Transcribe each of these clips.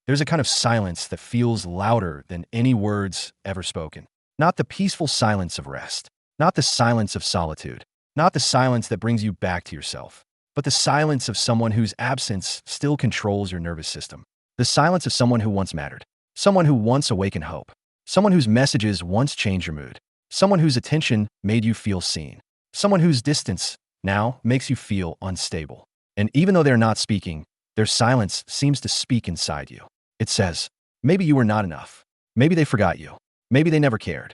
There's a kind of silence that feels louder than any words ever spoken. Not the peaceful silence of rest, not the silence of solitude, not the silence that brings you back to yourself, but the silence of someone whose absence still controls your nervous system. The silence of someone who once mattered, someone who once awakened hope, someone whose messages once changed your mood, someone whose attention made you feel seen, someone whose distance now makes you feel unstable. And even though they're not speaking, their silence seems to speak inside you. It says, maybe you were not enough. Maybe they forgot you. Maybe they never cared.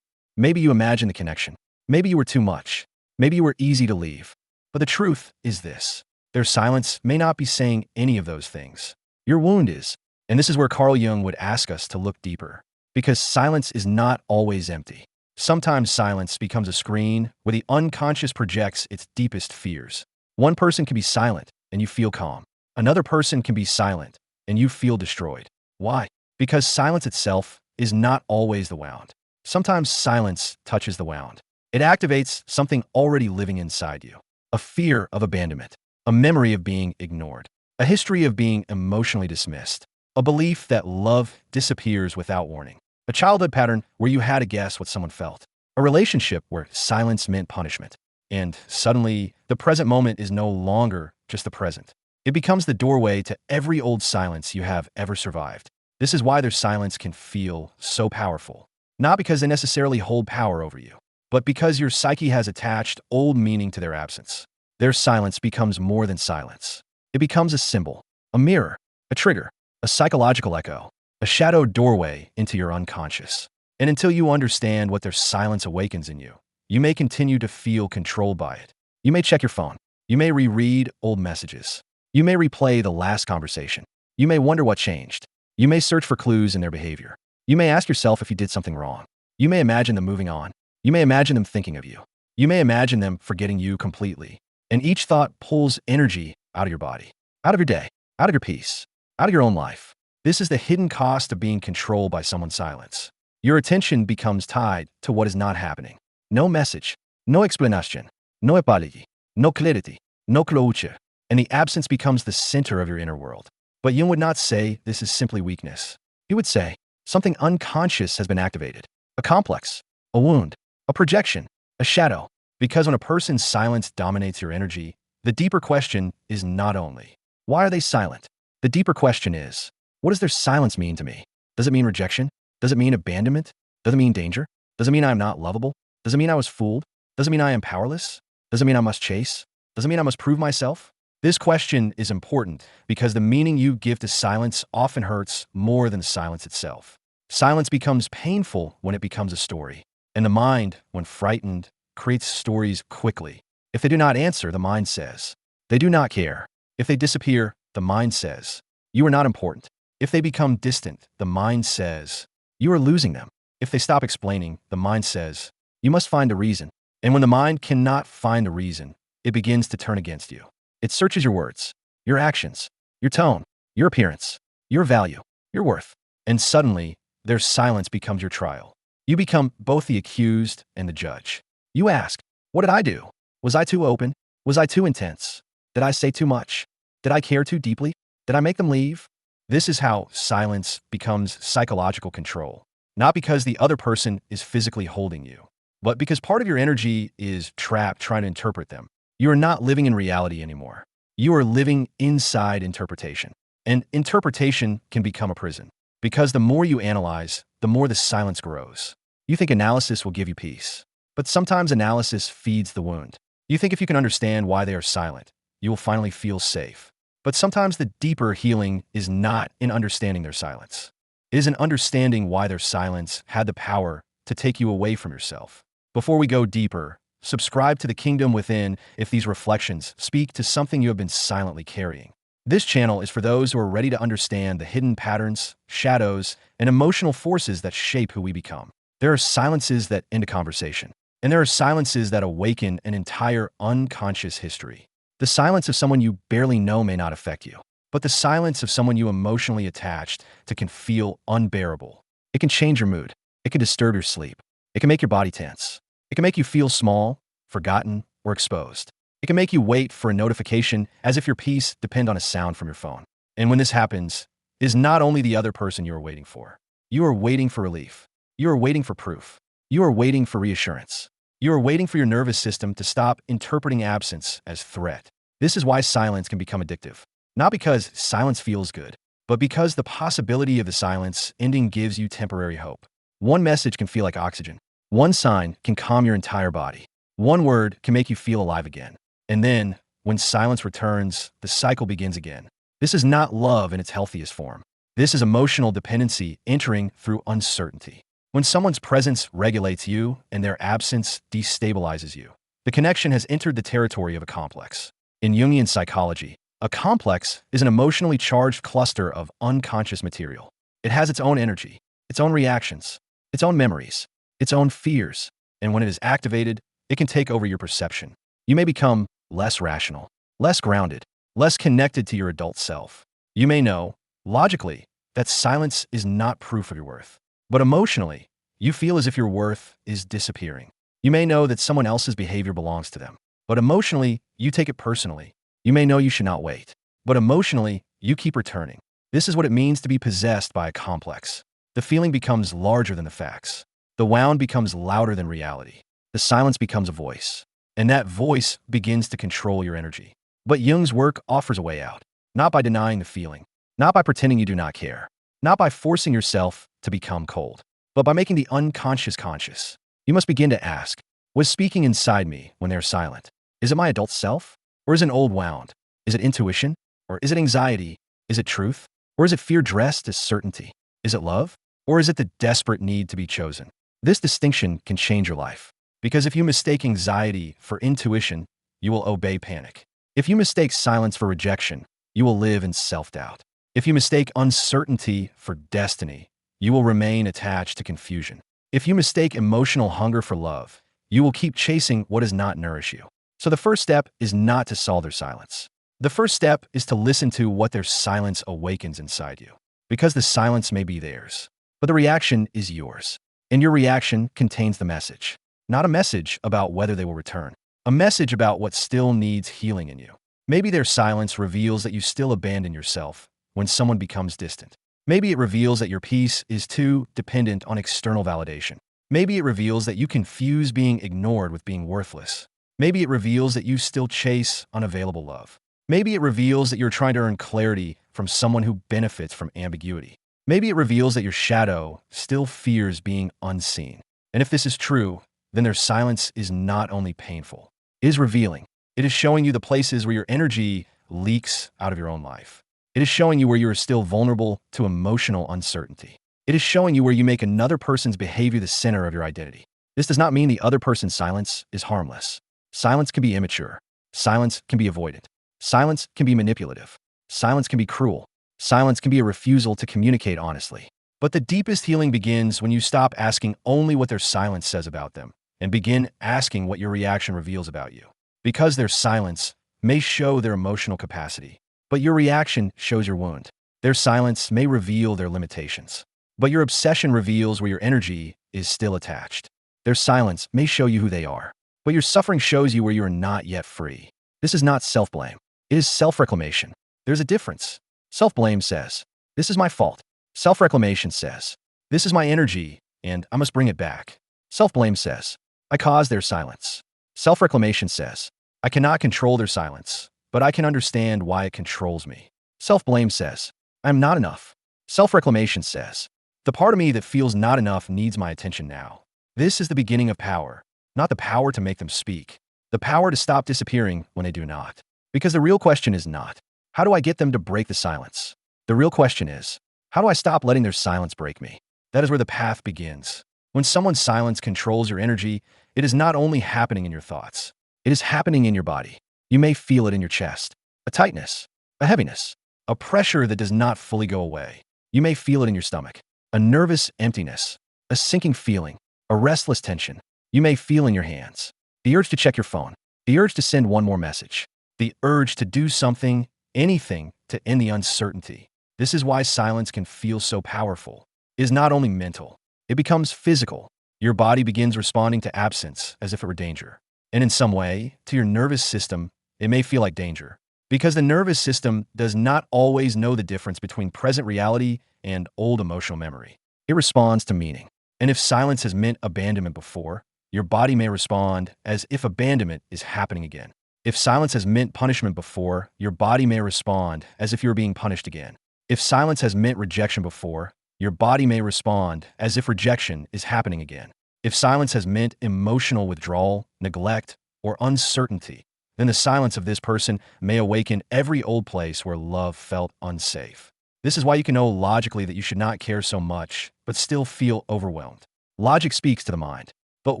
Maybe you imagined the connection. Maybe you were too much. Maybe you were easy to leave. But the truth is this. Their silence may not be saying any of those things. Your wound is. And this is where Carl Jung would ask us to look deeper. Because silence is not always empty. Sometimes silence becomes a screen where the unconscious projects its deepest fears. One person can be silent and you feel calm. Another person can be silent and you feel destroyed. Why? Because silence itself is not always the wound. Sometimes silence touches the wound. It activates something already living inside you. A fear of abandonment, a memory of being ignored, a history of being emotionally dismissed, a belief that love disappears without warning, a childhood pattern where you had to guess what someone felt, a relationship where silence meant punishment. And suddenly, the present moment is no longer just the present. It becomes the doorway to every old silence you have ever survived. This is why their silence can feel so powerful. Not because they necessarily hold power over you, but because your psyche has attached old meaning to their absence. Their silence becomes more than silence. It becomes a symbol, a mirror, a trigger, a psychological echo, a shadowed doorway into your unconscious. And until you understand what their silence awakens in you, you may continue to feel controlled by it. You may check your phone. You may reread old messages. You may replay the last conversation. You may wonder what changed. You may search for clues in their behavior. You may ask yourself if you did something wrong. You may imagine them moving on. You may imagine them thinking of you. You may imagine them forgetting you completely. And each thought pulls energy out of your body, out of your day, out of your peace, out of your own life. This is the hidden cost of being controlled by someone's silence. Your attention becomes tied to what is not happening. No message, no explanation, no apology, no clarity, no closure. And the absence becomes the center of your inner world. But Jung would not say this is simply weakness. He would say something unconscious has been activated. A complex, a wound, a projection, a shadow. Because when a person's silence dominates your energy, the deeper question is not only, why are they silent? The deeper question is, what does their silence mean to me? Does it mean rejection? Does it mean abandonment? Does it mean danger? Does it mean I'm not lovable? Does it mean I was fooled? Does it mean I am powerless? Does it mean I must chase? Does it mean I must prove myself? This question is important because the meaning you give to silence often hurts more than silence itself. Silence becomes painful when it becomes a story. And the mind, when frightened, creates stories quickly. If they do not answer, the mind says, they do not care. If they disappear, the mind says, you are not important. If they become distant, the mind says, you are losing them. If they stop explaining, the mind says, you must find a reason. And when the mind cannot find a reason, it begins to turn against you. It searches your words, your actions, your tone, your appearance, your value, your worth. And suddenly, their silence becomes your trial. You become both the accused and the judge. You ask, what did I do? Was I too open? Was I too intense? Did I say too much? Did I care too deeply? Did I make them leave? This is how silence becomes psychological control. Not because the other person is physically holding you, but because part of your energy is trapped trying to interpret them. You are not living in reality anymore. You are living inside interpretation. And interpretation can become a prison. Because the more you analyze, the more the silence grows. You think analysis will give you peace. But sometimes analysis feeds the wound. You think if you can understand why they are silent, you will finally feel safe. But sometimes the deeper healing is not in understanding their silence. It is in understanding why their silence had the power to take you away from yourself. Before we go deeper, subscribe to the Kingdom Within if these reflections speak to something you have been silently carrying. This channel is for those who are ready to understand the hidden patterns, shadows, and emotional forces that shape who we become. There are silences that end a conversation, and there are silences that awaken an entire unconscious history. The silence of someone you barely know may not affect you, but the silence of someone you emotionally attached to can feel unbearable. It can change your mood. It can disturb your sleep. It can make your body tense. It can make you feel small, forgotten, or exposed. It can make you wait for a notification as if your peace depends on a sound from your phone. And when this happens, is not only the other person you are waiting for. You are waiting for relief. You are waiting for proof. You are waiting for reassurance. You are waiting for your nervous system to stop interpreting absence as threat. This is why silence can become addictive. Not because silence feels good, but because the possibility of the silence ending gives you temporary hope. One message can feel like oxygen. One sign can calm your entire body. One word can make you feel alive again. And then, when silence returns, the cycle begins again. This is not love in its healthiest form. This is emotional dependency entering through uncertainty. When someone's presence regulates you and their absence destabilizes you, the connection has entered the territory of a complex. In Jungian psychology, a complex is an emotionally charged cluster of unconscious material. It has its own energy, its own reactions, its own memories, its own fears, and when it is activated, it can take over your perception. You may become less rational, less grounded, less connected to your adult self. You may know, logically, that silence is not proof of your worth. But emotionally, you feel as if your worth is disappearing. You may know that someone else's behavior belongs to them. But emotionally, you take it personally. You may know you should not wait. But emotionally, you keep returning. This is what it means to be possessed by a complex. The feeling becomes larger than the facts. The wound becomes louder than reality. The silence becomes a voice. And that voice begins to control your energy. But Jung's work offers a way out. Not by denying the feeling. Not by pretending you do not care. Not by forcing yourself to become cold. But by making the unconscious conscious. You must begin to ask, what's speaking inside me when they're silent? Is it my adult self? Or is it an old wound? Is it intuition? Or is it anxiety? Is it truth? Or is it fear dressed as certainty? Is it love? Or is it the desperate need to be chosen? This distinction can change your life. Because if you mistake anxiety for intuition, you will obey panic. If you mistake silence for rejection, you will live in self-doubt. If you mistake uncertainty for destiny, you will remain attached to confusion. If you mistake emotional hunger for love, you will keep chasing what does not nourish you. So the first step is not to solve their silence. The first step is to listen to what their silence awakens inside you. Because the silence may be theirs, but the reaction is yours. And your reaction contains the message. Not a message about whether they will return. A message about what still needs healing in you. Maybe their silence reveals that you still abandon yourself when someone becomes distant. Maybe it reveals that your peace is too dependent on external validation. Maybe it reveals that you confuse being ignored with being worthless. Maybe it reveals that you still chase unavailable love. Maybe it reveals that you're trying to earn clarity from someone who benefits from ambiguity. Maybe it reveals that your shadow still fears being unseen. And if this is true, then their silence is not only painful, it is revealing. It is showing you the places where your energy leaks out of your own life. It is showing you where you are still vulnerable to emotional uncertainty. It is showing you where you make another person's behavior the center of your identity. This does not mean the other person's silence is harmless. Silence can be immature. Silence can be avoidant. Silence can be manipulative. Silence can be cruel. Silence can be a refusal to communicate honestly. But the deepest healing begins when you stop asking only what their silence says about them and begin asking what your reaction reveals about you. Because their silence may show their emotional capacity, but your reaction shows your wound. Their silence may reveal their limitations, but your obsession reveals where your energy is still attached. Their silence may show you who they are, but your suffering shows you where you are not yet free. This is not self-blame. It is self-reclamation. There's a difference. Self-blame says, this is my fault. Self-reclamation says, this is my energy, and I must bring it back. Self-blame says, I caused their silence. Self-reclamation says, I cannot control their silence, but I can understand why it controls me. Self-blame says, I'm not enough. Self-reclamation says, the part of me that feels not enough needs my attention now. This is the beginning of power, not the power to make them speak, the power to stop disappearing when they do not. Because the real question is not, how do I get them to break the silence? The real question is, how do I stop letting their silence break me? That is where the path begins. When someone's silence controls your energy, it is not only happening in your thoughts, it is happening in your body. You may feel it in your chest, a tightness, a heaviness, a pressure that does not fully go away. You may feel it in your stomach, a nervous emptiness, a sinking feeling, a restless tension. You may feel in your hands, the urge to check your phone, the urge to send one more message, the urge to do something, anything to end the uncertainty. This is why silence can feel so powerful. It is not only mental, it becomes physical. Your body begins responding to absence as if it were danger. And in some way, to your nervous system, it may feel like danger. Because the nervous system does not always know the difference between present reality and old emotional memory. It responds to meaning. And if silence has meant abandonment before, your body may respond as if abandonment is happening again. If silence has meant punishment before, your body may respond as if you're being punished again. If silence has meant rejection before, your body may respond as if rejection is happening again. If silence has meant emotional withdrawal, neglect, or uncertainty, then the silence of this person may awaken every old place where love felt unsafe. This is why you can know logically that you should not care so much, but still feel overwhelmed. Logic speaks to the mind, but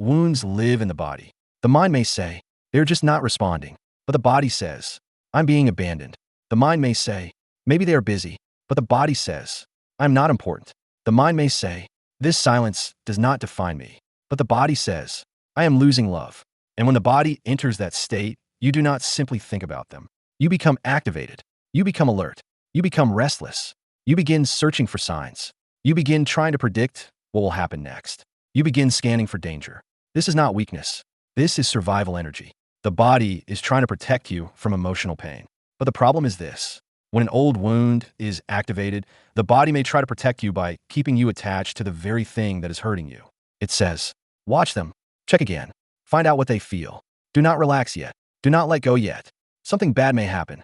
wounds live in the body. The mind may say, they're just not responding, but the body says, I'm being abandoned. The mind may say, maybe they are busy, but the body says, I'm not important. The mind may say, this silence does not define me, but the body says, I am losing love. And when the body enters that state, you do not simply think about them. You become activated. You become alert. You become restless. You begin searching for signs. You begin trying to predict what will happen next. You begin scanning for danger. This is not weakness. This is survival energy. The body is trying to protect you from emotional pain. But the problem is this. When an old wound is activated, the body may try to protect you by keeping you attached to the very thing that is hurting you. It says, watch them. Check again. Find out what they feel. Do not relax yet. Do not let go yet. Something bad may happen.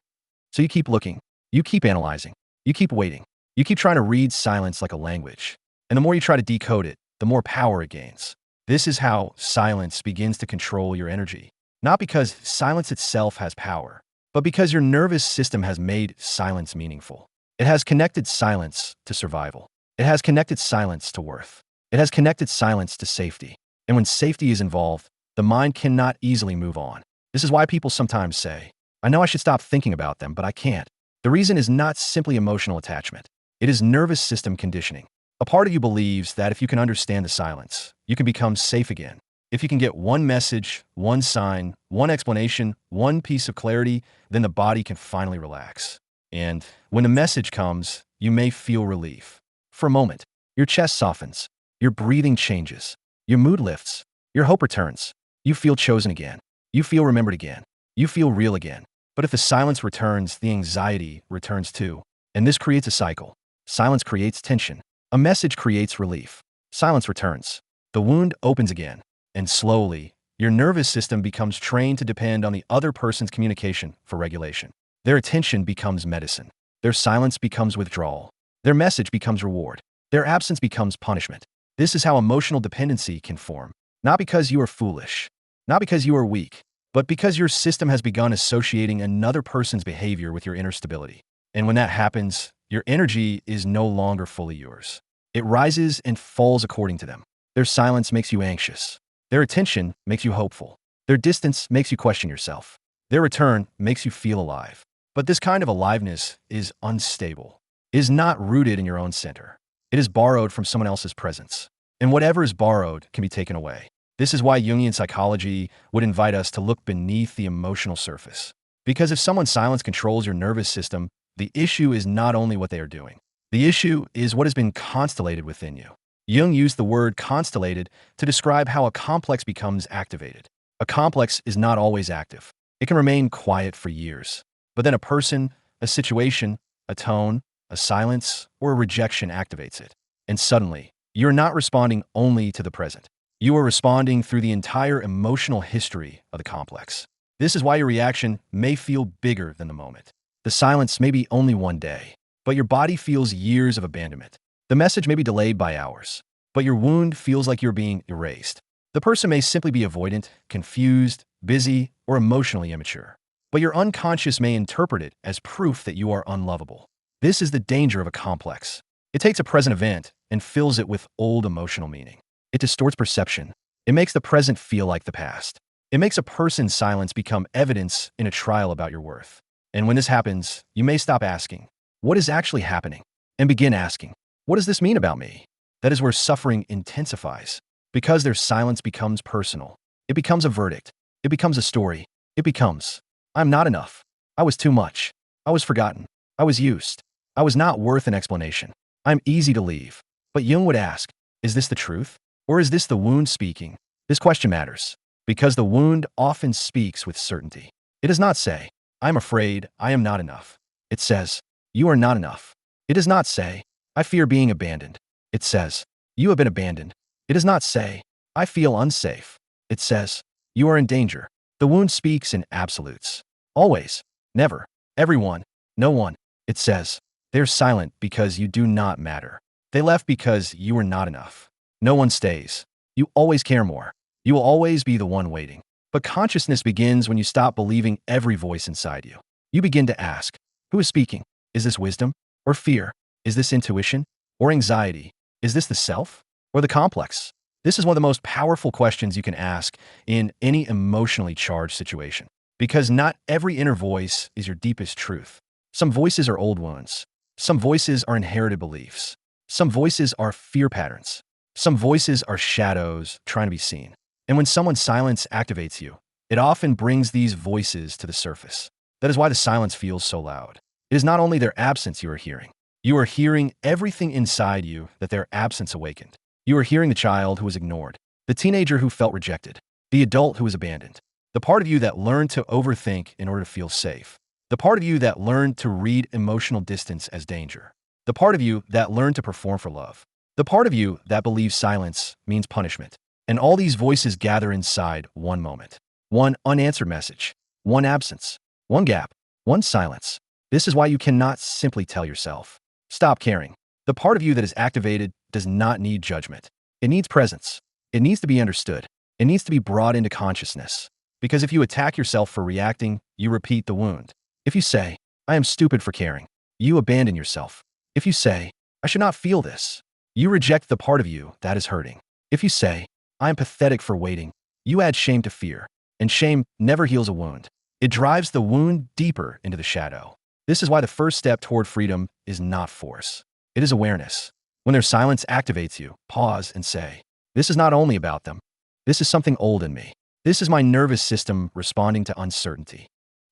So you keep looking. You keep analyzing. You keep waiting. You keep trying to read silence like a language. And the more you try to decode it, the more power it gains. This is how silence begins to control your energy. Not because silence itself has power, but because your nervous system has made silence meaningful. It has connected silence to survival. It has connected silence to worth. It has connected silence to safety. And when safety is involved, the mind cannot easily move on. This is why people sometimes say, I know I should stop thinking about them, but I can't. The reason is not simply emotional attachment. It is nervous system conditioning. A part of you believes that if you can understand the silence, you can become safe again. If you can get one message, one sign, one explanation, one piece of clarity, then the body can finally relax. And when the message comes, you may feel relief. For a moment, your chest softens, your breathing changes, your mood lifts, your hope returns. You feel chosen again. You feel remembered again. You feel real again. But if the silence returns, the anxiety returns too. And this creates a cycle. Silence creates tension. A message creates relief. Silence returns. The wound opens again. And slowly, your nervous system becomes trained to depend on the other person's communication for regulation. Their attention becomes medicine. Their silence becomes withdrawal. Their message becomes reward. Their absence becomes punishment. This is how emotional dependency can form. Not because you are foolish. Not because you are weak. But because your system has begun associating another person's behavior with your inner stability. And when that happens, your energy is no longer fully yours. It rises and falls according to them. Their silence makes you anxious. Their attention makes you hopeful. Their distance makes you question yourself. Their return makes you feel alive. But this kind of aliveness is unstable. It is not rooted in your own center. It is borrowed from someone else's presence. And whatever is borrowed can be taken away. This is why Jungian psychology would invite us to look beneath the emotional surface. Because if someone's silence controls your nervous system, the issue is not only what they are doing. The issue is what has been constellated within you. Jung used the word constellated to describe how a complex becomes activated. A complex is not always active. It can remain quiet for years. But then a person, a situation, a tone, a silence, or a rejection activates it. And suddenly, you're not responding only to the present. You are responding through the entire emotional history of the complex. This is why your reaction may feel bigger than the moment. The silence may be only one day, but your body feels years of abandonment. The message may be delayed by hours, but your wound feels like you're being erased. The person may simply be avoidant, confused, busy, or emotionally immature, but your unconscious may interpret it as proof that you are unlovable. This is the danger of a complex. It takes a present event and fills it with old emotional meaning. It distorts perception. It makes the present feel like the past. It makes a person's silence become evidence in a trial about your worth. And when this happens, you may stop asking, what is actually happening? And begin asking, what does this mean about me? That is where suffering intensifies. Because their silence becomes personal. It becomes a verdict. It becomes a story. It becomes, I'm not enough. I was too much. I was forgotten. I was used. I was not worth an explanation. I'm easy to leave. But Jung would ask, is this the truth? Or is this the wound speaking? This question matters, because the wound often speaks with certainty. It does not say, I am afraid I am not enough. It says, you are not enough. It does not say, I fear being abandoned. It says, you have been abandoned. It does not say, I feel unsafe. It says, you are in danger. The wound speaks in absolutes. Always, never, everyone, no one. It says, they are silent because you do not matter. They left because you are not enough. No one stays. You always care more. You will always be the one waiting. But consciousness begins when you stop believing every voice inside you. You begin to ask, who is speaking? Is this wisdom or fear? Is this intuition or anxiety? Is this the self or the complex? This is one of the most powerful questions you can ask in any emotionally charged situation, because not every inner voice is your deepest truth. Some voices are old wounds. Some voices are inherited beliefs. Some voices are fear patterns. Some voices are shadows trying to be seen. And when someone's silence activates you, it often brings these voices to the surface. That is why the silence feels so loud. It is not only their absence you are hearing. You are hearing everything inside you that their absence awakened. You are hearing the child who was ignored, the teenager who felt rejected, the adult who was abandoned, the part of you that learned to overthink in order to feel safe, the part of you that learned to read emotional distance as danger, the part of you that learned to perform for love, the part of you that believes silence means punishment. And all these voices gather inside one moment, one unanswered message, one absence, one gap, one silence. This is why you cannot simply tell yourself, stop caring. The part of you that is activated does not need judgment. It needs presence. It needs to be understood. It needs to be brought into consciousness. Because if you attack yourself for reacting, you repeat the wound. If you say, I am stupid for caring, you abandon yourself. If you say, I should not feel this, you reject the part of you that is hurting. If you say, I am pathetic for waiting, you add shame to fear. And shame never heals a wound. It drives the wound deeper into the shadow. This is why the first step toward freedom is not force. It is awareness. When their silence activates you, pause and say, this is not only about them. This is something old in me. This is my nervous system responding to uncertainty.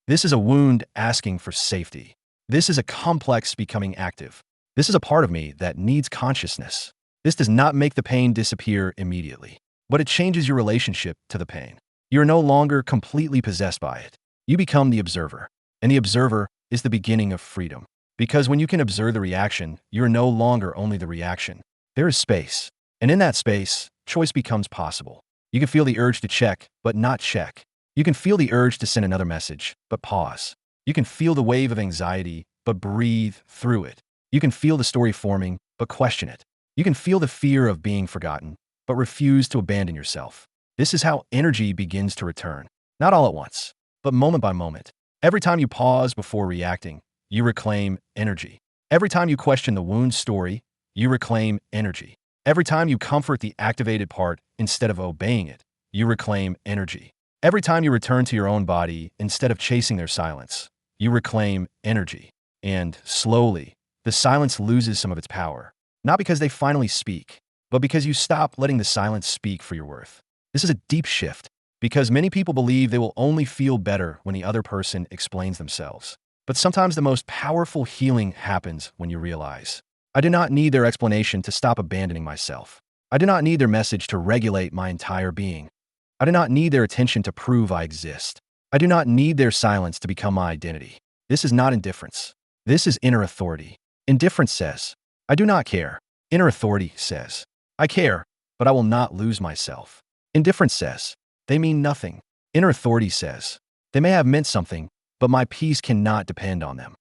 This is a wound asking for safety. This is a complex becoming active. This is a part of me that needs consciousness. This does not make the pain disappear immediately, but it changes your relationship to the pain. You are no longer completely possessed by it. You become the observer, and the observer is the beginning of freedom. Because when you can observe the reaction, you are no longer only the reaction. There is space, and in that space, choice becomes possible. You can feel the urge to check, but not check. You can feel the urge to send another message, but pause. You can feel the wave of anxiety, but breathe through it. You can feel the story forming, but question it. You can feel the fear of being forgotten, but refuse to abandon yourself. This is how energy begins to return. Not all at once, but moment by moment. Every time you pause before reacting, you reclaim energy. Every time you question the wound story, you reclaim energy. Every time you comfort the activated part instead of obeying it, you reclaim energy. Every time you return to your own body instead of chasing their silence, you reclaim energy. And slowly, the silence loses some of its power. Not because they finally speak, but because you stop letting the silence speak for your worth. This is a deep shift, because many people believe they will only feel better when the other person explains themselves. But sometimes the most powerful healing happens when you realize, I do not need their explanation to stop abandoning myself. I do not need their message to regulate my entire being. I do not need their attention to prove I exist. I do not need their silence to become my identity. This is not indifference. This is inner authority. Indifference says, I do not care. Inner authority says, I care, but I will not lose myself. Indifference says, they mean nothing. Inner authority says, they may have meant something, but my peace cannot depend on them.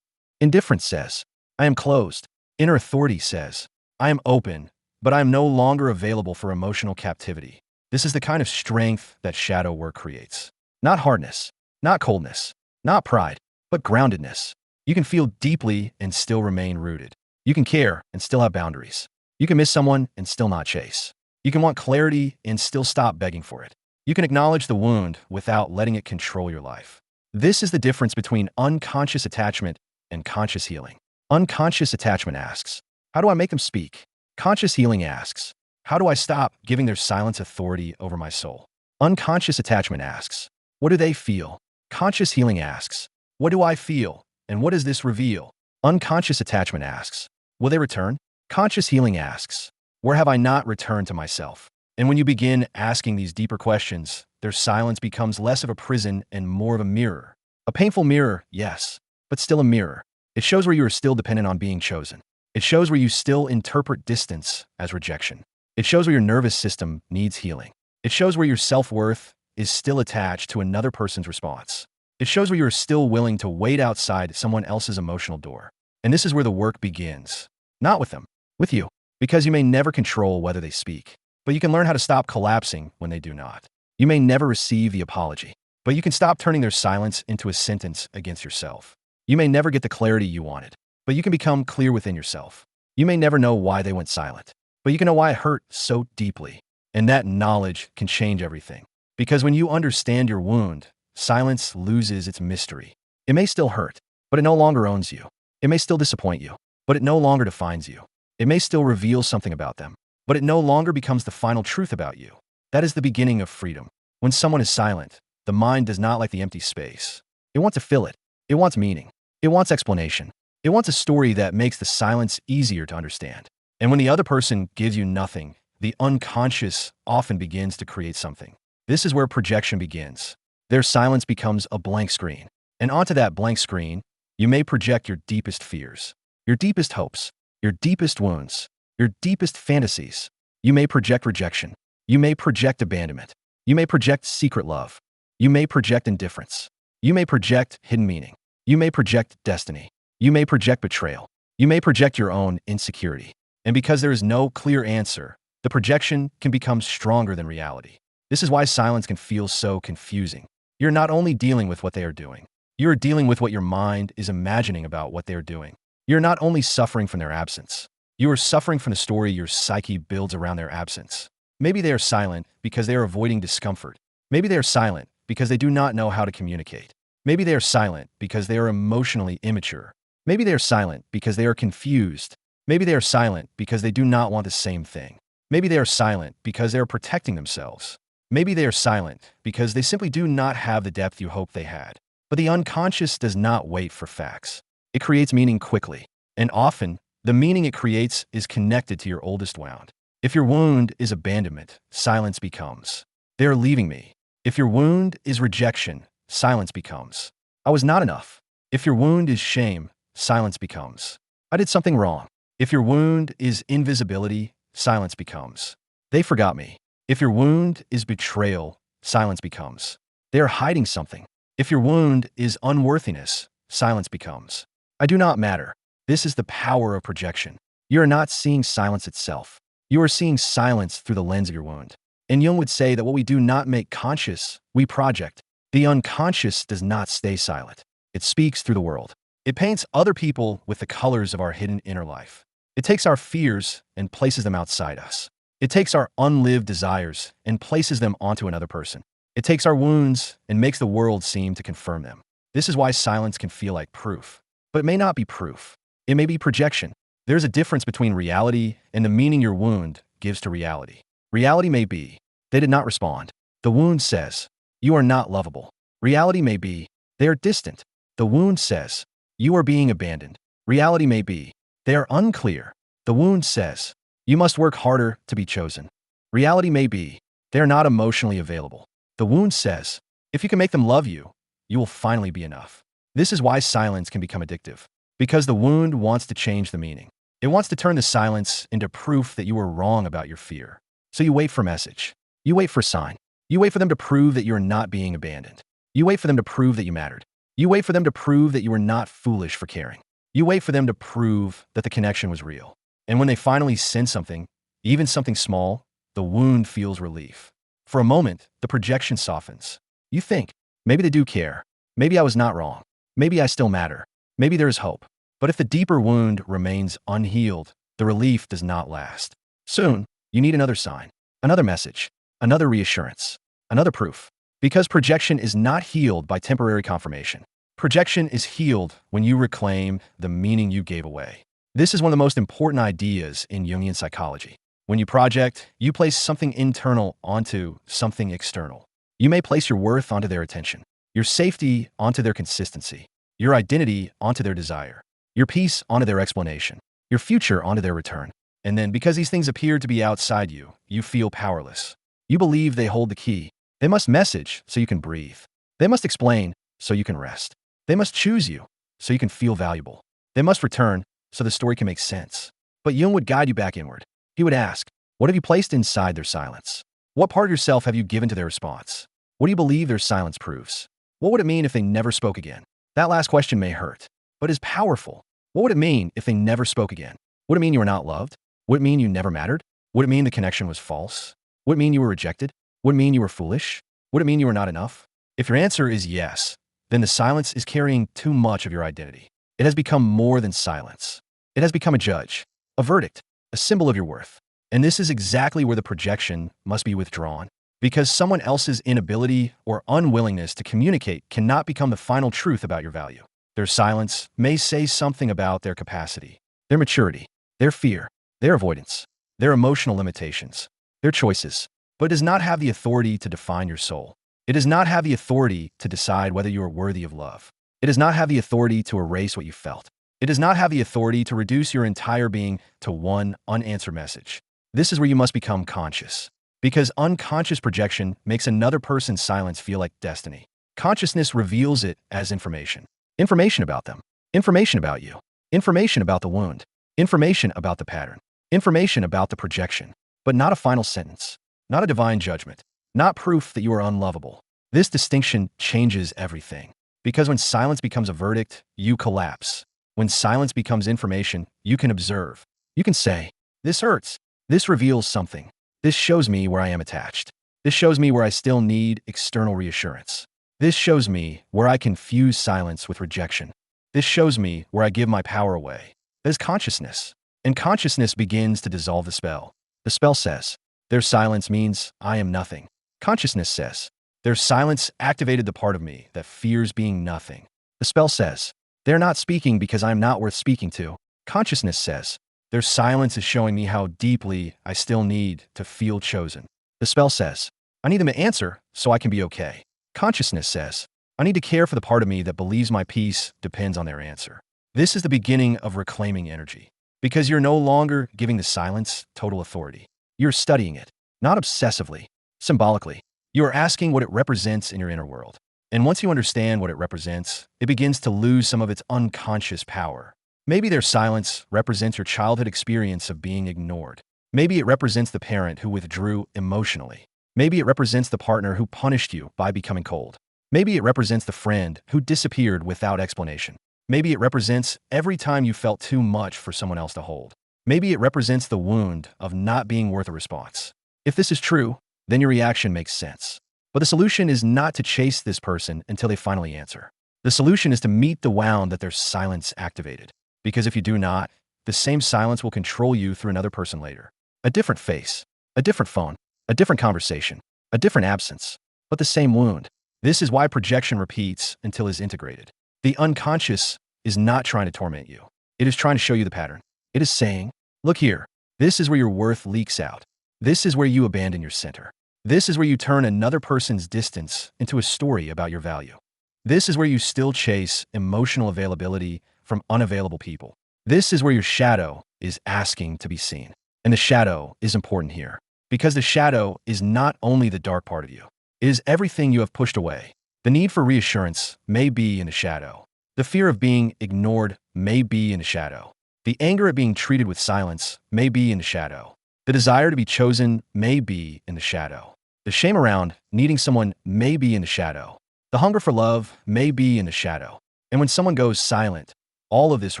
Indifference says, I am closed. Inner authority says, I am open, but I am no longer available for emotional captivity. This is the kind of strength that shadow work creates. Not hardness, not coldness, not pride, but groundedness. You can feel deeply and still remain rooted. You can care and still have boundaries. You can miss someone and still not chase. You can want clarity and still stop begging for it. You can acknowledge the wound without letting it control your life. This is the difference between unconscious attachment and conscious healing. Unconscious attachment asks, how do I make them speak? Conscious healing asks, how do I stop giving their silence authority over my soul? Unconscious attachment asks, what do they feel? Conscious healing asks, what do I feel? And what does this reveal? Unconscious attachment asks, will they return? Conscious healing asks, where have I not returned to myself? And when you begin asking these deeper questions, their silence becomes less of a prison and more of a mirror. A painful mirror, yes, but still a mirror. It shows where you are still dependent on being chosen. It shows where you still interpret distance as rejection. It shows where your nervous system needs healing. It shows where your self-worth is still attached to another person's response. It shows where you are still willing to wait outside someone else's emotional door. And this is where the work begins. Not with them, with you. Because you may never control whether they speak, but you can learn how to stop collapsing when they do not. You may never receive the apology, but you can stop turning their silence into a sentence against yourself. You may never get the clarity you wanted, but you can become clear within yourself. You may never know why they went silent, but you can know why it hurt so deeply. And that knowledge can change everything. Because when you understand your wound, silence loses its mystery. It may still hurt, but it no longer owns you. It may still disappoint you, but it no longer defines you. It may still reveal something about them, but it no longer becomes the final truth about you. That is the beginning of freedom. When someone is silent, the mind does not like the empty space. It wants to fill it. It wants meaning. It wants explanation. It wants a story that makes the silence easier to understand. And when the other person gives you nothing, the unconscious often begins to create something. This is where projection begins. Their silence becomes a blank screen. And onto that blank screen, you may project your deepest fears, your deepest hopes, your deepest wounds, your deepest fantasies. You may project rejection. You may project abandonment. You may project secret love. You may project indifference. You may project hidden meaning. You may project destiny. You may project betrayal. You may project your own insecurity. And because there is no clear answer, the projection can become stronger than reality. This is why silence can feel so confusing. You're not only dealing with what they are doing, you're dealing with what your mind is imagining about what they are doing. You're not only suffering from their absence, you are suffering from the story your psyche builds around their absence. Maybe they are silent because they are avoiding discomfort. Maybe they are silent because they do not know how to communicate. Maybe they are silent because they are emotionally immature. Maybe they are silent because they are confused. Maybe they are silent because they do not want the same thing. Maybe they are silent because they are protecting themselves. Maybe they are silent because they simply do not have the depth you hoped they had. But the unconscious does not wait for facts. It creates meaning quickly, and often, the meaning it creates is connected to your oldest wound. If your wound is abandonment, silence becomes, "They are leaving me." If your wound is rejection, silence becomes, "I was not enough." If your wound is shame, silence becomes, "I did something wrong." If your wound is invisibility, silence becomes, "They forgot me." If your wound is betrayal, silence becomes, "They are hiding something." If your wound is unworthiness, silence becomes, "I do not matter." This is the power of projection. You are not seeing silence itself. You are seeing silence through the lens of your wound. And Jung would say that what we do not make conscious, we project. The unconscious does not stay silent. It speaks through the world. It paints other people with the colors of our hidden inner life. It takes our fears and places them outside us. It takes our unlived desires and places them onto another person. It takes our wounds and makes the world seem to confirm them. This is why silence can feel like proof. But it may not be proof. It may be projection. There's a difference between reality and the meaning your wound gives to reality. Reality may be, "They did not respond." The wound says, "You are not lovable." Reality may be, "They are distant." The wound says, "You are being abandoned." Reality may be, "They are unclear." The wound says, "You must work harder to be chosen." Reality may be, "They are not emotionally available." The wound says, "If you can make them love you, you will finally be enough." This is why silence can become addictive. Because the wound wants to change the meaning. It wants to turn the silence into proof that you were wrong about your fear. So you wait for message. You wait for sign. You wait for them to prove that you're not being abandoned. You wait for them to prove that you mattered. You wait for them to prove that you were not foolish for caring. You wait for them to prove that the connection was real. And when they finally send something, even something small, the wound feels relief. For a moment, the projection softens. You think, maybe they do care. Maybe I was not wrong. Maybe I still matter. Maybe there is hope. But if the deeper wound remains unhealed, the relief does not last. Soon, you need another sign, another message, another reassurance, another proof. Because projection is not healed by temporary confirmation. Projection is healed when you reclaim the meaning you gave away. This is one of the most important ideas in Jungian psychology. When you project, you place something internal onto something external. You may place your worth onto their attention, your safety onto their consistency, your identity onto their desire, your peace onto their explanation, your future onto their return. And then, because these things appear to be outside you, you feel powerless. You believe they hold the key. They must message so you can breathe. They must explain so you can rest. They must choose you so you can feel valuable. They must return so the story can make sense. But Jung would guide you back inward. He would ask, what have you placed inside their silence? What part of yourself have you given to their response? What do you believe their silence proves? What would it mean if they never spoke again? That last question may hurt, but is powerful. What would it mean if they never spoke again? Would it mean you were not loved? Would it mean you never mattered? Would it mean the connection was false? Would it mean you were rejected? Would it mean you were foolish? Would it mean you were not enough? If your answer is yes, then the silence is carrying too much of your identity. It has become more than silence. It has become a judge, a verdict, a symbol of your worth. And this is exactly where the projection must be withdrawn, because someone else's inability or unwillingness to communicate cannot become the final truth about your value. Their silence may say something about their capacity, their maturity, their fear, their avoidance, their emotional limitations, their choices, but it does not have the authority to define your soul. It does not have the authority to decide whether you are worthy of love. It does not have the authority to erase what you felt. It does not have the authority to reduce your entire being to one unanswered message. This is where you must become conscious, because unconscious projection makes another person's silence feel like destiny. Consciousness reveals it as information. Information about them, information about you, information about the wound, information about the pattern, information about the projection, but not a final sentence, not a divine judgment, not proof that you are unlovable. This distinction changes everything, because when silence becomes a verdict, you collapse. When silence becomes information, you can observe. You can say, this hurts. This reveals something. This shows me where I am attached. This shows me where I still need external reassurance. This shows me where I confuse silence with rejection. This shows me where I give my power away. That is consciousness. And consciousness begins to dissolve the spell. The spell says, their silence means I am nothing. Consciousness says, their silence activated the part of me that fears being nothing. The spell says, they're not speaking because I am not worth speaking to. Consciousness says, their silence is showing me how deeply I still need to feel chosen. The spell says, I need them to answer so I can be okay. Consciousness says, I need to care for the part of me that believes my peace depends on their answer. This is the beginning of reclaiming energy, because you're no longer giving the silence total authority. You're studying it, not obsessively, symbolically. You are asking what it represents in your inner world. And once you understand what it represents, it begins to lose some of its unconscious power. Maybe their silence represents your childhood experience of being ignored. Maybe it represents the parent who withdrew emotionally. Maybe it represents the partner who punished you by becoming cold. Maybe it represents the friend who disappeared without explanation. Maybe it represents every time you felt too much for someone else to hold. Maybe it represents the wound of not being worth a response. If this is true, then your reaction makes sense. But the solution is not to chase this person until they finally answer. The solution is to meet the wound that their silence activated. Because if you do not, the same silence will control you through another person later. A different face, a different phone, a different conversation, a different absence, but the same wound. This is why projection repeats until it is integrated. The unconscious is not trying to torment you. It is trying to show you the pattern. It is saying, look here, this is where your worth leaks out. This is where you abandon your center. This is where you turn another person's distance into a story about your value. This is where you still chase emotional availability from unavailable people. This is where your shadow is asking to be seen. And the shadow is important here, because the shadow is not only the dark part of you. It is everything you have pushed away. The need for reassurance may be in the shadow. The fear of being ignored may be in the shadow. The anger at being treated with silence may be in the shadow. The desire to be chosen may be in the shadow. The shame around needing someone may be in the shadow. The hunger for love may be in the shadow. And when someone goes silent, all of this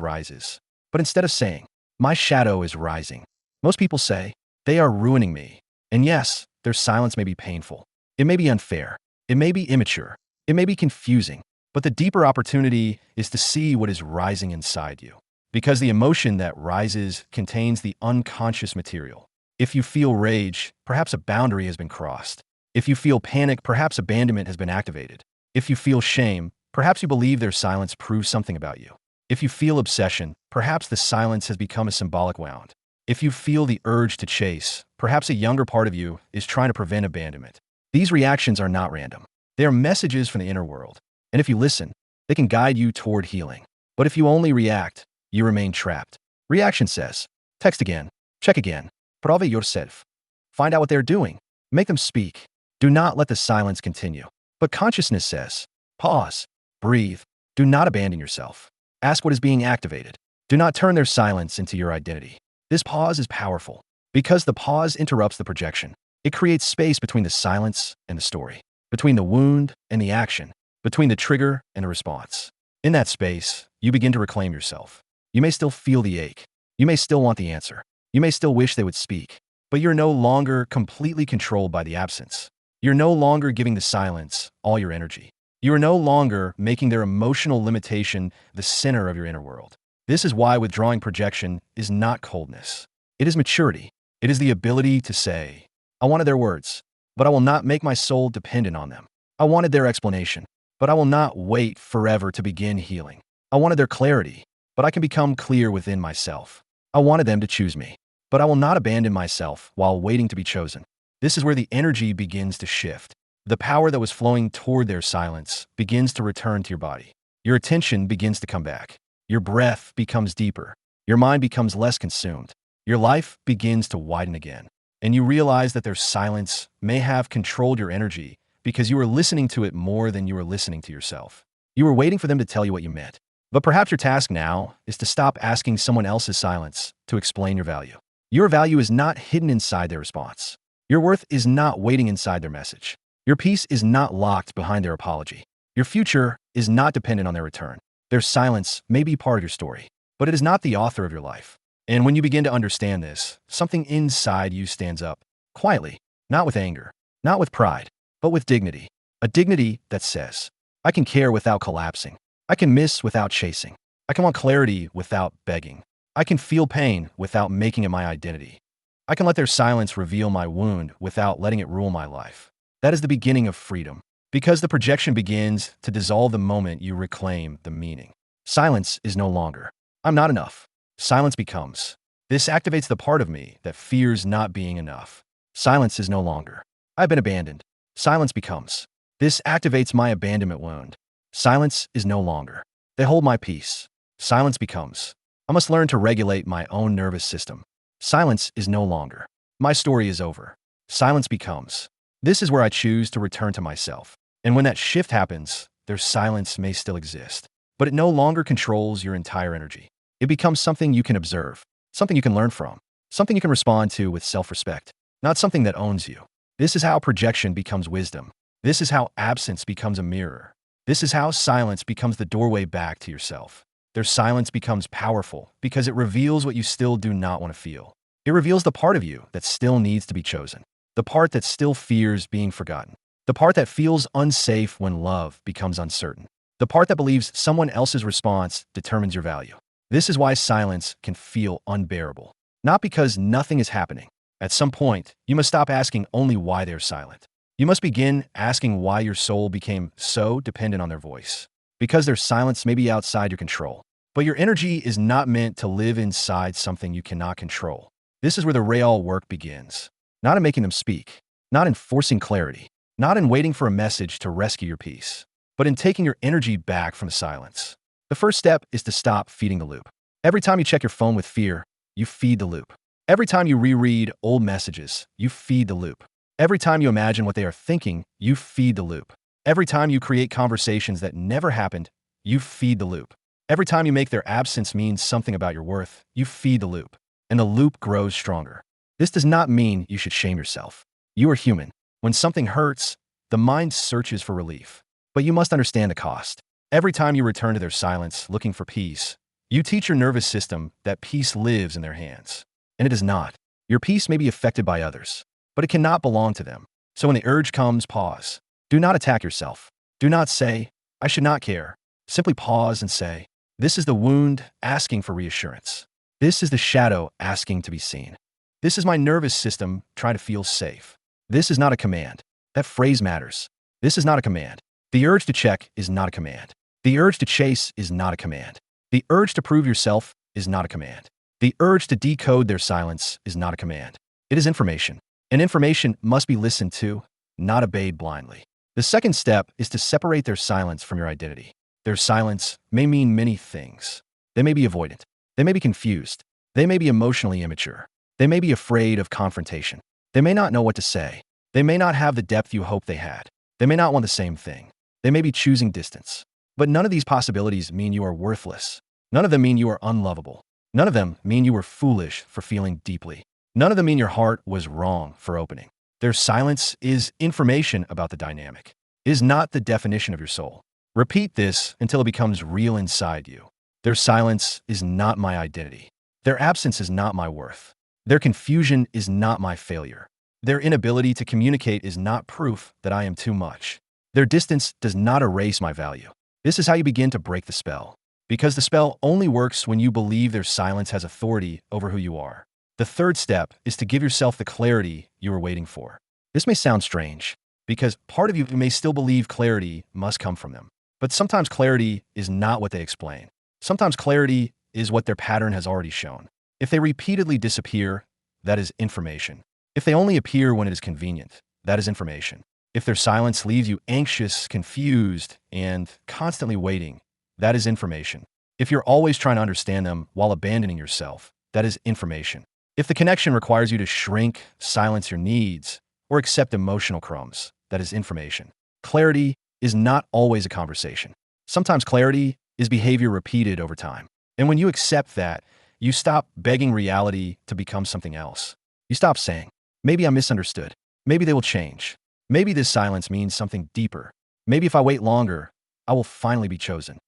rises. But instead of saying, my shadow is rising, most people say, they are ruining me. And yes, their silence may be painful. It may be unfair. It may be immature. It may be confusing. But the deeper opportunity is to see what is rising inside you. Because the emotion that rises contains the unconscious material. If you feel rage, perhaps a boundary has been crossed. If you feel panic, perhaps abandonment has been activated. If you feel shame, perhaps you believe their silence proves something about you. If you feel obsession, perhaps the silence has become a symbolic wound. If you feel the urge to chase, perhaps a younger part of you is trying to prevent abandonment. These reactions are not random. They are messages from the inner world. And if you listen, they can guide you toward healing. But if you only react, you remain trapped. Reaction says, text again, check again, prove yourself. Find out what they're doing. Make them speak. Do not let the silence continue. But consciousness says, pause, Breathe. Do not abandon yourself. Ask what is being activated. Do not turn their silence into your identity. This pause is powerful because the pause interrupts the projection. It creates space between the silence and the story, between the wound and the action, between the trigger and the response. In that space, you begin to reclaim yourself. You may still feel the ache. You may still want the answer. You may still wish they would speak, but you're no longer completely controlled by the absence. You're no longer giving the silence all your energy. You are no longer making their emotional limitation the center of your inner world. This is why withdrawing projection is not coldness. It is maturity. It is the ability to say, I wanted their words, but I will not make my soul dependent on them. I wanted their explanation, but I will not wait forever to begin healing. I wanted their clarity, but I can become clear within myself. I wanted them to choose me, but I will not abandon myself while waiting to be chosen. This is where the energy begins to shift. The power that was flowing toward their silence begins to return to your body. Your attention begins to come back. Your breath becomes deeper. Your mind becomes less consumed. Your life begins to widen again. And you realize that their silence may have controlled your energy because you were listening to it more than you were listening to yourself. You were waiting for them to tell you what you meant. But perhaps your task now is to stop asking someone else's silence to explain your value. Your value is not hidden inside their response. Your worth is not waiting inside their message. Your peace is not locked behind their apology. Your future is not dependent on their return. Their silence may be part of your story, but it is not the author of your life. And when you begin to understand this, something inside you stands up, quietly, not with anger, not with pride, but with dignity. A dignity that says, I can care without collapsing. I can miss without chasing. I can want clarity without begging. I can feel pain without making it my identity. I can let their silence reveal my wound without letting it rule my life. That is the beginning of freedom, because the projection begins to dissolve the moment you reclaim the meaning. Silence is no longer, I'm not enough. Silence becomes, this activates the part of me that fears not being enough. Silence is no longer, I've been abandoned. Silence becomes, this activates my abandonment wound. Silence is no longer, they hold my peace. Silence becomes, I must learn to regulate my own nervous system. Silence is no longer, my story is over. Silence becomes, this is where I choose to return to myself. And when that shift happens, their silence may still exist, but it no longer controls your entire energy. It becomes something you can observe, something you can learn from, something you can respond to with self-respect, not something that owns you. This is how projection becomes wisdom. This is how absence becomes a mirror. This is how silence becomes the doorway back to yourself. Their silence becomes powerful because it reveals what you still do not want to feel. It reveals the part of you that still needs to be chosen, the part that still fears being forgotten, the part that feels unsafe when love becomes uncertain, the part that believes someone else's response determines your value. This is why silence can feel unbearable, not because nothing is happening. At some point, you must stop asking only why they're silent. You must begin asking why your soul became so dependent on their voice. Because their silence may be outside your control, but your energy is not meant to live inside something you cannot control. This is where the real work begins. Not in making them speak, not in forcing clarity, not in waiting for a message to rescue your peace, but in taking your energy back from the silence. The first step is to stop feeding the loop. Every time you check your phone with fear, you feed the loop. Every time you reread old messages, you feed the loop. Every time you imagine what they are thinking, you feed the loop. Every time you create conversations that never happened, you feed the loop. Every time you make their absence mean something about your worth, you feed the loop. And the loop grows stronger. This does not mean you should shame yourself. You are human. When something hurts, the mind searches for relief. But you must understand the cost. Every time you return to their silence looking for peace, you teach your nervous system that peace lives in their hands. And it is not. Your peace may be affected by others, but it cannot belong to them. So when the urge comes, pause. Do not attack yourself. Do not say, I should not care. Simply pause and say, this is the wound asking for reassurance. This is the shadow asking to be seen. This is my nervous system trying to feel safe. This is not a command. That phrase matters. This is not a command. The urge to check is not a command. The urge to chase is not a command. The urge to prove yourself is not a command. The urge to decode their silence is not a command. It is information. And information must be listened to, not obeyed blindly. The second step is to separate their silence from your identity. Their silence may mean many things. They may be avoidant. They may be confused. They may be emotionally immature. They may be afraid of confrontation. They may not know what to say. They may not have the depth you hoped they had. They may not want the same thing. They may be choosing distance. But none of these possibilities mean you are worthless. None of them mean you are unlovable. None of them mean you were foolish for feeling deeply. None of them mean your heart was wrong for opening. Their silence is information about the dynamic. It is not the definition of your soul. Repeat this until it becomes real inside you. Their silence is not my identity. Their absence is not my worth. Their confusion is not my failure. Their inability to communicate is not proof that I am too much. Their distance does not erase my value. This is how you begin to break the spell. Because the spell only works when you believe their silence has authority over who you are. The third step is to give yourself the clarity you were waiting for. This may sound strange, because part of you may still believe clarity must come from them. But sometimes clarity is not what they explain. Sometimes clarity is what their pattern has already shown. If they repeatedly disappear, that is information. If they only appear when it is convenient, that is information. If their silence leaves you anxious, confused, and constantly waiting, that is information. If you're always trying to understand them while abandoning yourself, that is information. If the connection requires you to shrink, silence your needs, or accept emotional crumbs, that is information. Clarity is not always a conversation. Sometimes clarity is behavior repeated over time. And when you accept that, you stop begging reality to become something else. You stop saying, maybe I'm misunderstood. Maybe they will change. Maybe this silence means something deeper. Maybe if I wait longer, I will finally be chosen.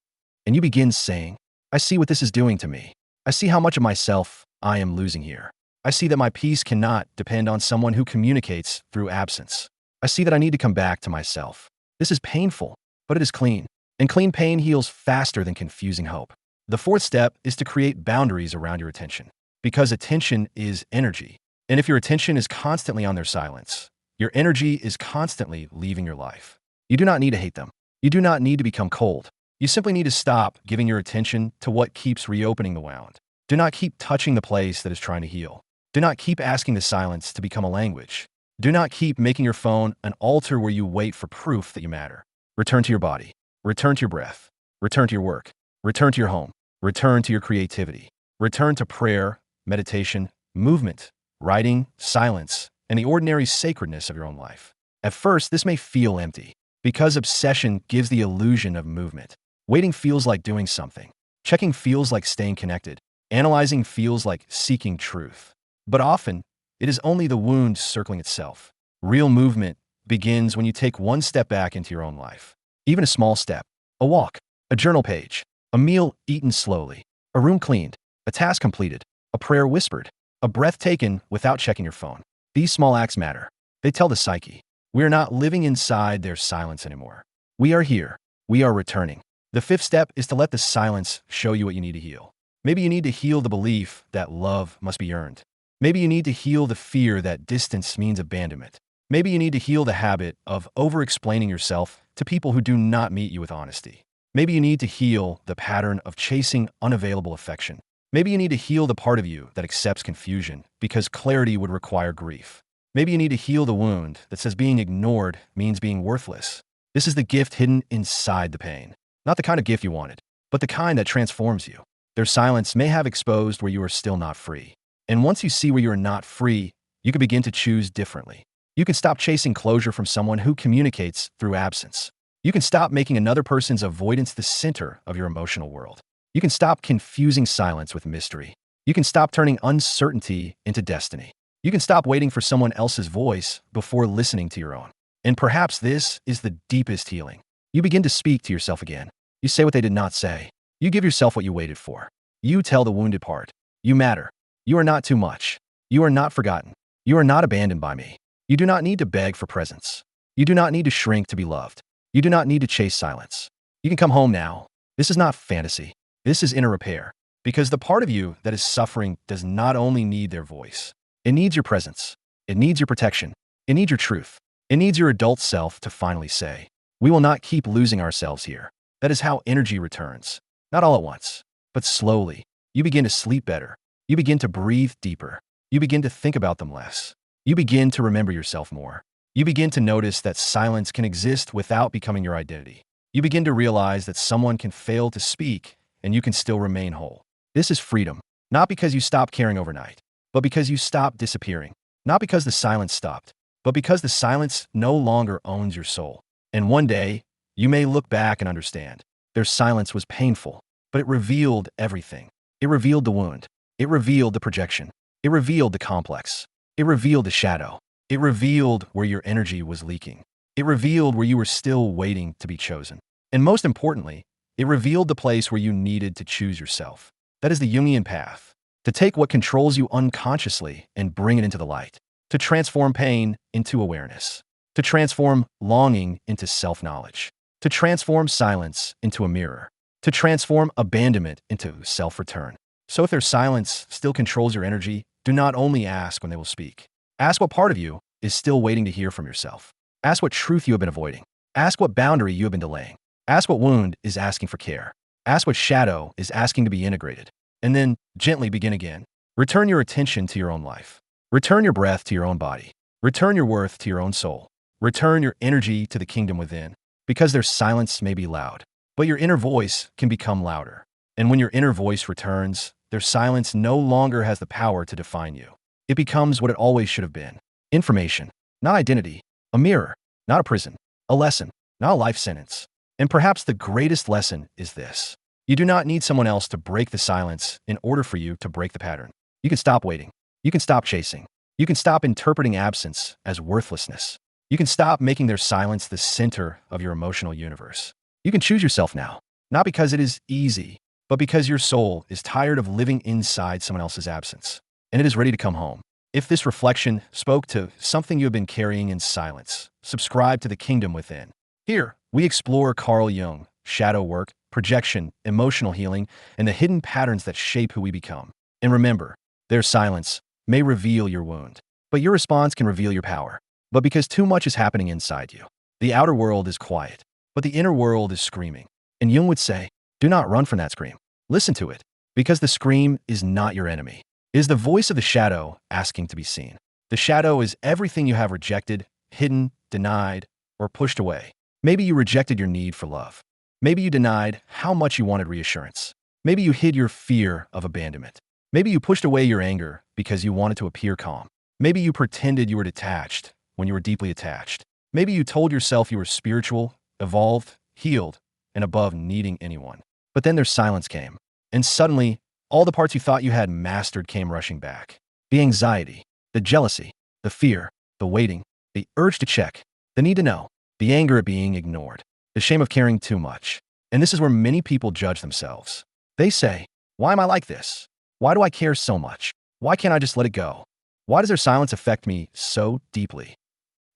And you begin saying, I see what this is doing to me. I see how much of myself I am losing here. I see that my peace cannot depend on someone who communicates through absence. I see that I need to come back to myself. This is painful, but it is clean. And clean pain heals faster than confusing hope. The fourth step is to create boundaries around your attention. Because attention is energy. And if your attention is constantly on their silence, your energy is constantly leaving your life. You do not need to hate them. You do not need to become cold. You simply need to stop giving your attention to what keeps reopening the wound. Do not keep touching the place that is trying to heal. Do not keep asking the silence to become a language. Do not keep making your phone an altar where you wait for proof that you matter. Return to your body. Return to your breath. Return to your work. Return to your home. Return to your creativity. Return to prayer, meditation, movement, writing, silence, and the ordinary sacredness of your own life. At first, this may feel empty, because obsession gives the illusion of movement. Waiting feels like doing something. Checking feels like staying connected. Analyzing feels like seeking truth. But often, it is only the wound circling itself. Real movement begins when you take one step back into your own life. Even a small step. A walk. A journal page. A meal eaten slowly. A room cleaned. A task completed. A prayer whispered. A breath taken without checking your phone. These small acts matter. They tell the psyche, we are not living inside their silence anymore. We are here. We are returning. The fifth step is to let the silence show you what you need to heal. Maybe you need to heal the belief that love must be earned. Maybe you need to heal the fear that distance means abandonment. Maybe you need to heal the habit of over-explaining yourself to people who do not meet you with honesty. Maybe you need to heal the pattern of chasing unavailable affection. Maybe you need to heal the part of you that accepts confusion because clarity would require grief. Maybe you need to heal the wound that says being ignored means being worthless. This is the gift hidden inside the pain. Not the kind of gift you wanted, but the kind that transforms you. Their silence may have exposed where you are still not free. And once you see where you are not free, you can begin to choose differently. You can stop chasing closure from someone who communicates through absence. You can stop making another person's avoidance the center of your emotional world. You can stop confusing silence with mystery. You can stop turning uncertainty into destiny. You can stop waiting for someone else's voice before listening to your own. And perhaps this is the deepest healing. You begin to speak to yourself again. You say what they did not say. You give yourself what you waited for. You tell the wounded part. You matter. You are not too much. You are not forgotten. You are not abandoned by me. You do not need to beg for presence. You do not need to shrink to be loved. You do not need to chase silence. You can come home now. This is not fantasy. This is inner repair. Because the part of you that is suffering does not only need their voice. It needs your presence. It needs your protection. It needs your truth. It needs your adult self to finally say, we will not keep losing ourselves here. That is how energy returns. Not all at once, but slowly. You begin to sleep better. You begin to breathe deeper. You begin to think about them less. You begin to remember yourself more. You begin to notice that silence can exist without becoming your identity. You begin to realize that someone can fail to speak and you can still remain whole. This is freedom, not because you stop caring overnight, but because you stop disappearing. Not because the silence stopped, but because the silence no longer owns your soul. And one day, you may look back and understand. Their silence was painful, but it revealed everything. It revealed the wound. It revealed the projection. It revealed the complex. It revealed the shadow. It revealed where your energy was leaking. It revealed where you were still waiting to be chosen. And most importantly, it revealed the place where you needed to choose yourself. That is the Jungian path. To take what controls you unconsciously and bring it into the light. To transform pain into awareness. To transform longing into self-knowledge. To transform silence into a mirror. To transform abandonment into self-return. So if their silence still controls your energy, do not only ask when they will speak. Ask what part of you is still waiting to hear from yourself. Ask what truth you have been avoiding. Ask what boundary you have been delaying. Ask what wound is asking for care. Ask what shadow is asking to be integrated. And then gently begin again. Return your attention to your own life. Return your breath to your own body. Return your worth to your own soul. Return your energy to the kingdom within. Because their silence may be loud, but your inner voice can become louder. And when your inner voice returns, their silence no longer has the power to define you. It becomes what it always should have been. Information, not identity. A mirror, not a prison. A lesson, not a life sentence. And perhaps the greatest lesson is this. You do not need someone else to break the silence in order for you to break the pattern. You can stop waiting. You can stop chasing. You can stop interpreting absence as worthlessness. You can stop making their silence the center of your emotional universe. You can choose yourself now, not because it is easy, but because your soul is tired of living inside someone else's absence, and it is ready to come home. If this reflection spoke to something you have been carrying in silence, subscribe to the kingdom within. Here, we explore Carl Jung, shadow work, projection, emotional healing, and the hidden patterns that shape who we become. And remember, their silence may reveal your wound, but your response can reveal your power. But because too much is happening inside you, the outer world is quiet, but the inner world is screaming. And Jung would say, do not run from that scream. Listen to it, because the scream is not your enemy. It is the voice of the shadow asking to be seen. The shadow is everything you have rejected, hidden, denied, or pushed away. Maybe you rejected your need for love. Maybe you denied how much you wanted reassurance. Maybe you hid your fear of abandonment. Maybe you pushed away your anger because you wanted to appear calm. Maybe you pretended you were detached when you were deeply attached. Maybe you told yourself you were spiritual, evolved, healed, and above needing anyone. But then their silence came, and suddenly, all the parts you thought you had mastered came rushing back. The anxiety, the jealousy, the fear, the waiting, the urge to check, the need to know, the anger at being ignored, the shame of caring too much. And this is where many people judge themselves. They say, why am I like this? Why do I care so much? Why can't I just let it go? Why does their silence affect me so deeply?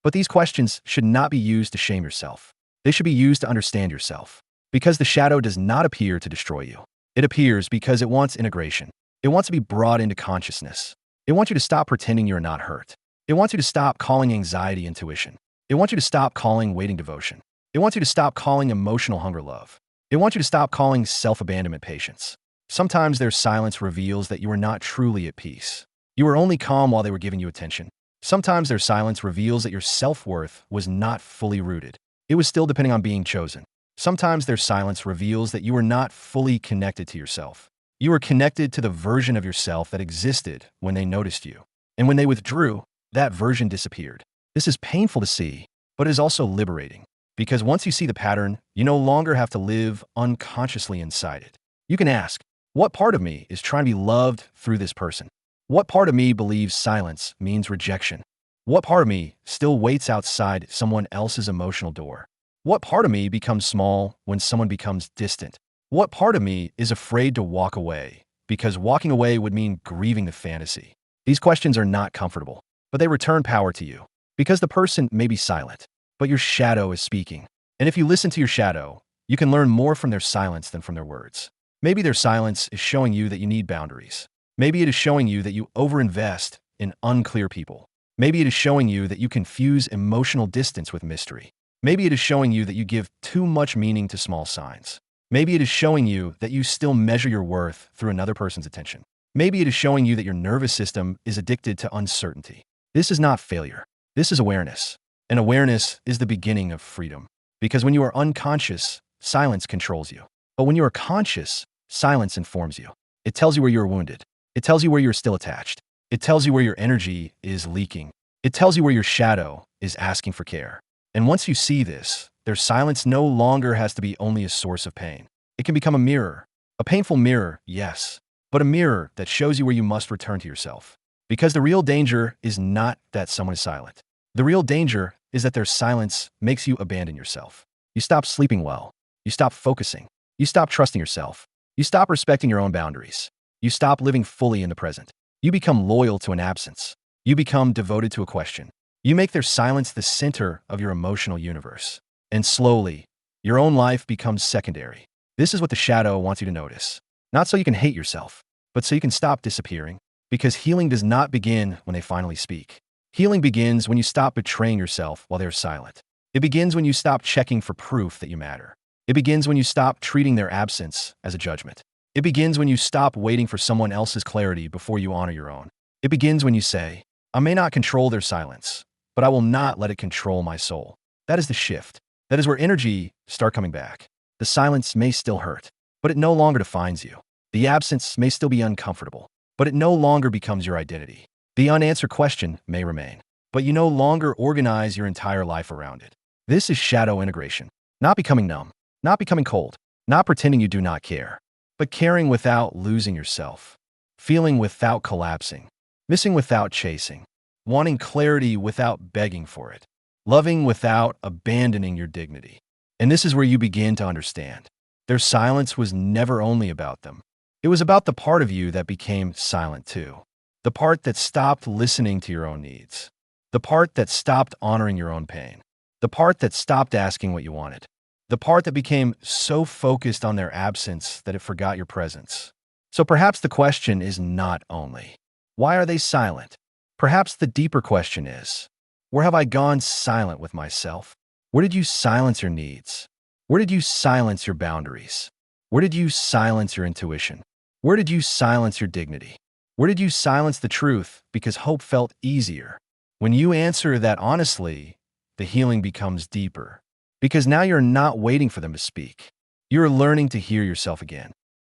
But these questions should not be used to shame yourself. They should be used to understand yourself. Because the shadow does not appear to destroy you. It appears because it wants integration. It wants to be brought into consciousness. It wants you to stop pretending you're not hurt. It wants you to stop calling anxiety intuition. It wants you to stop calling waiting devotion. It wants you to stop calling emotional hunger love. It wants you to stop calling self-abandonment patience. Sometimes their silence reveals that you are not truly at peace. You were only calm while they were giving you attention. Sometimes their silence reveals that your self-worth was not fully rooted. It was still depending on being chosen. Sometimes their silence reveals that you were not fully connected to yourself. You were connected to the version of yourself that existed when they noticed you. And when they withdrew, that version disappeared. This is painful to see, but it is also liberating. Because once you see the pattern, you no longer have to live unconsciously inside it. You can ask, what part of me is trying to be loved through this person? What part of me believes silence means rejection? What part of me still waits outside someone else's emotional door? What part of me becomes small when someone becomes distant? What part of me is afraid to walk away because walking away would mean grieving the fantasy? These questions are not comfortable, but they return power to you because the person may be silent, but your shadow is speaking. And if you listen to your shadow, you can learn more from their silence than from their words. Maybe their silence is showing you that you need boundaries. Maybe it is showing you that you overinvest in unclear people. Maybe it is showing you that you confuse emotional distance with mystery. Maybe it is showing you that you give too much meaning to small signs. Maybe it is showing you that you still measure your worth through another person's attention. Maybe it is showing you that your nervous system is addicted to uncertainty. This is not failure. This is awareness. And awareness is the beginning of freedom. Because when you are unconscious, silence controls you. But when you are conscious, silence informs you. It tells you where you are wounded. It tells you where you're still attached. It tells you where your energy is leaking. It tells you where your shadow is asking for care. And once you see this, their silence no longer has to be only a source of pain. It can become a mirror. A painful mirror, yes, but a mirror that shows you where you must return to yourself. Because the real danger is not that someone is silent. The real danger is that their silence makes you abandon yourself. You stop sleeping well. You stop focusing. You stop trusting yourself. You stop respecting your own boundaries. You stop living fully in the present. You become loyal to an absence. You become devoted to a question. You make their silence the center of your emotional universe. And slowly, your own life becomes secondary. This is what the shadow wants you to notice. Not so you can hate yourself, but so you can stop disappearing. Because healing does not begin when they finally speak. Healing begins when you stop betraying yourself while they're silent. It begins when you stop checking for proof that you matter. It begins when you stop treating their absence as a judgment. It begins when you stop waiting for someone else's clarity before you honor your own. It begins when you say, I may not control their silence, but I will not let it control my soul. That is the shift. That is where energy starts coming back. The silence may still hurt, but it no longer defines you. The absence may still be uncomfortable, but it no longer becomes your identity. The unanswered question may remain, but you no longer organize your entire life around it. This is shadow integration. Not becoming numb, not becoming cold, not pretending you do not care, but caring without losing yourself, feeling without collapsing, missing without chasing, wanting clarity without begging for it, loving without abandoning your dignity. And this is where you begin to understand. Their silence was never only about them. It was about the part of you that became silent too. The part that stopped listening to your own needs. The part that stopped honoring your own pain. The part that stopped asking what you wanted. The part that became so focused on their absence that it forgot your presence. So perhaps the question is not only, why are they silent? Perhaps the deeper question is, where have I gone silent with myself? Where did you silence your needs? Where did you silence your boundaries? Where did you silence your intuition? Where did you silence your dignity? Where did you silence the truth because hope felt easier? When you answer that honestly, the healing becomes deeper. Because now you're not waiting for them to speak. You're learning to hear yourself again.